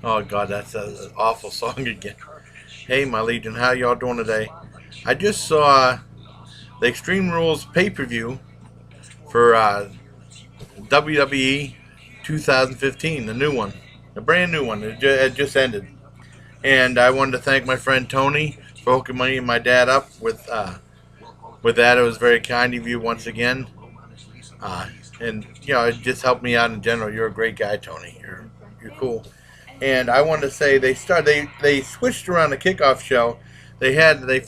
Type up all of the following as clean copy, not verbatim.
Oh God, that's an awful song again. Hey, my Legion, how y'all doing today? I just saw the Extreme Rules pay-per-view for WWE 2015, the new one, the brand new one. It just ended, and I wanted to thank my friend Tony for hooking me and my dad up with that. It was very kind of you once again, uh, and it just helped me out in general. You're a great guy, Tony. You're cool. And I wanted to say they switched around the kickoff show. They had the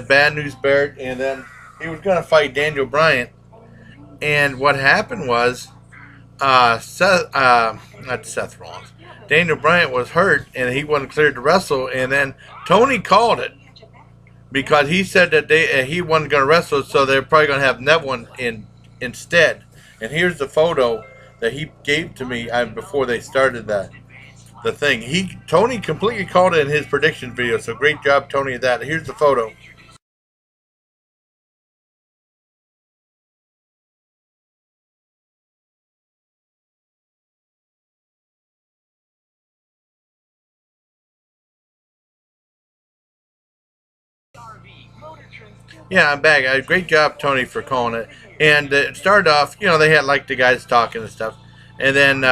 Bad News Barrett, and then he was going to fight Daniel Bryant. And what happened was, not Seth Rollins, Daniel Bryant was hurt and he wasn't cleared to wrestle. And then Tony called it because he said that he wasn't going to wrestle, so they're probably going to have Neville instead. And here's the photo that he gave to me before they started the thing. Tony completely called it in his prediction video, so great job, Tony, at that. Here's the photo. Yeah, I'm back. Great job, Tony, for calling it. And it started off, they had like the guys talking and stuff. And then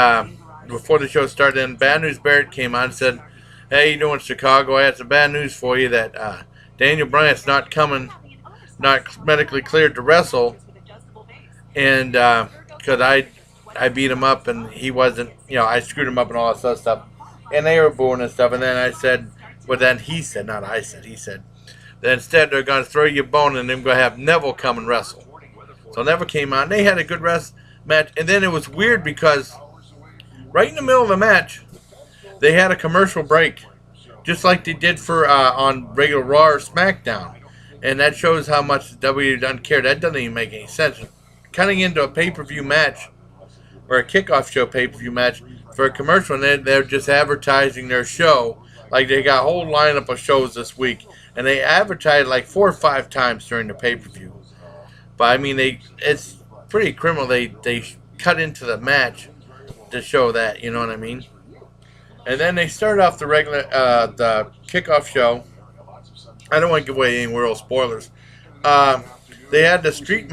before the show started, then Bad News Barrett came on and said, "Hey, you doing, Chicago? I had some bad news for you that Daniel Bryant's not coming, not medically cleared to wrestle, and because I beat him up and he wasn't, I screwed him up and all that sort of stuff, and they were booing and stuff. And then I said, well, then he said, not I said, he said that instead they're going to throw you a bone and they're going to have Neville come and wrestle. So Neville came on. They had a good match, and then it was weird because right in the middle of the match, they had a commercial break, just like they did for on regular Raw or SmackDown. And that shows how much WWE doesn't care. That doesn't even make any sense. Cutting into a pay-per-view match or a kickoff show pay-per-view match for a commercial, and they're just advertising their show. Like they got a whole lineup of shows this week, and they advertised like 4 or 5 times during the pay-per-view. But I mean, it's pretty criminal. They cut into the match to show that, you know what I mean? And then they started off the kickoff show. I don't want to give away any real spoilers. They had the street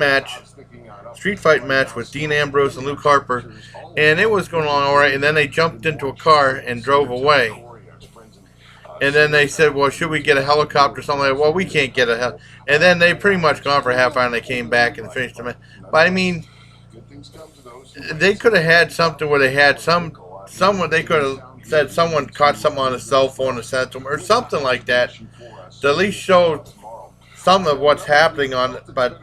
fight match with Dean Ambrose and Luke Harper, and it was going along all right. And then they jumped into a car and drove away. And then they said, "Well, should we get a helicopter or something?" Like, well, we can't get a hel. And then they pretty much gone for a half hour, and they came back and finished the match. But I mean, they could have had something where they had someone. They could have said someone caught something on a cell phone and sent to them, or something like that, to at least show some of what's happening on it. But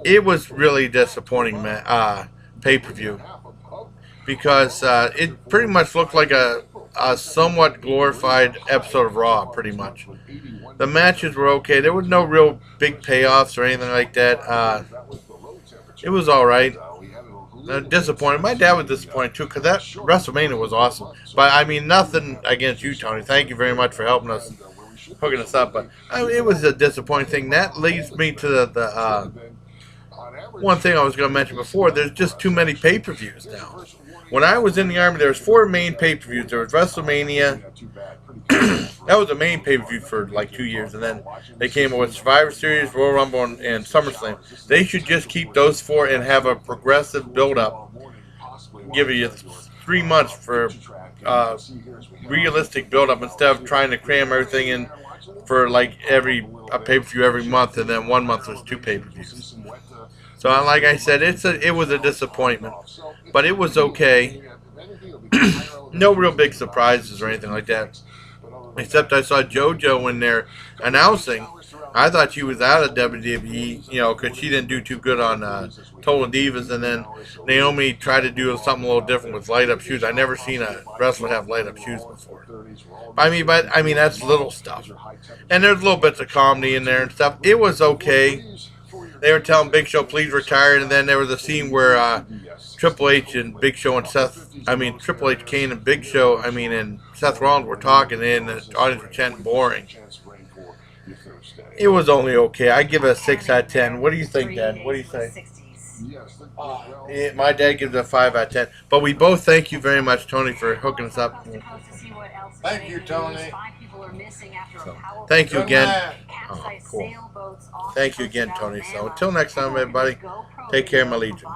it was really disappointing, pay-per-view, because it pretty much looked like a somewhat glorified episode of Raw, pretty much. The matches were okay. There was no real big payoffs or anything like that. It was all right. Disappointed. My dad was disappointed too, because that WrestleMania was awesome. But I mean, nothing against you, Tony. Thank you very much for helping us, hooking us up. But it was a disappointing thing. That leads me to the one thing I was going to mention before. There's just too many pay-per-views now. When I was in the Army, there was 4 main pay-per-views. There was WrestleMania. That was the main pay-per-view for like 2 years. And then they came up with Survivor Series, Royal Rumble, and SummerSlam. They should just keep those 4 and have a progressive build-up. Give you 3 months for realistic build-up instead of trying to cram everything in for like a pay-per-view every month, and then 1 month there's 2 pay-per-views. So like I said, it was a disappointment, but it was okay. No real big surprises or anything like that, except I saw JoJo in there announcing. I thought she was out of WWE, because she didn't do too good on Total Divas, and then Naomi tried to do something a little different with light-up shoes. I never seen a wrestler have light-up shoes before. I mean, that's little stuff, and there's little bits of comedy in there and stuff. It was okay. They were telling Big Show, please retire, and then there was a scene where Triple H and Big Show and Triple H, Kane, and Big Show, and Seth Rollins were talking, and the audience were chanting boring. It was only okay. I give it a 6 out of 10. What do you think, Dad? What do you say? Yeah, my dad gives it a 5 out of 10. But we both thank you very much, Tony, for hooking us up. Thank you, Tony. So, thank you Good again. man. Oh, cool. Thank you again, Tony. So until next time, everybody, take care, my legion.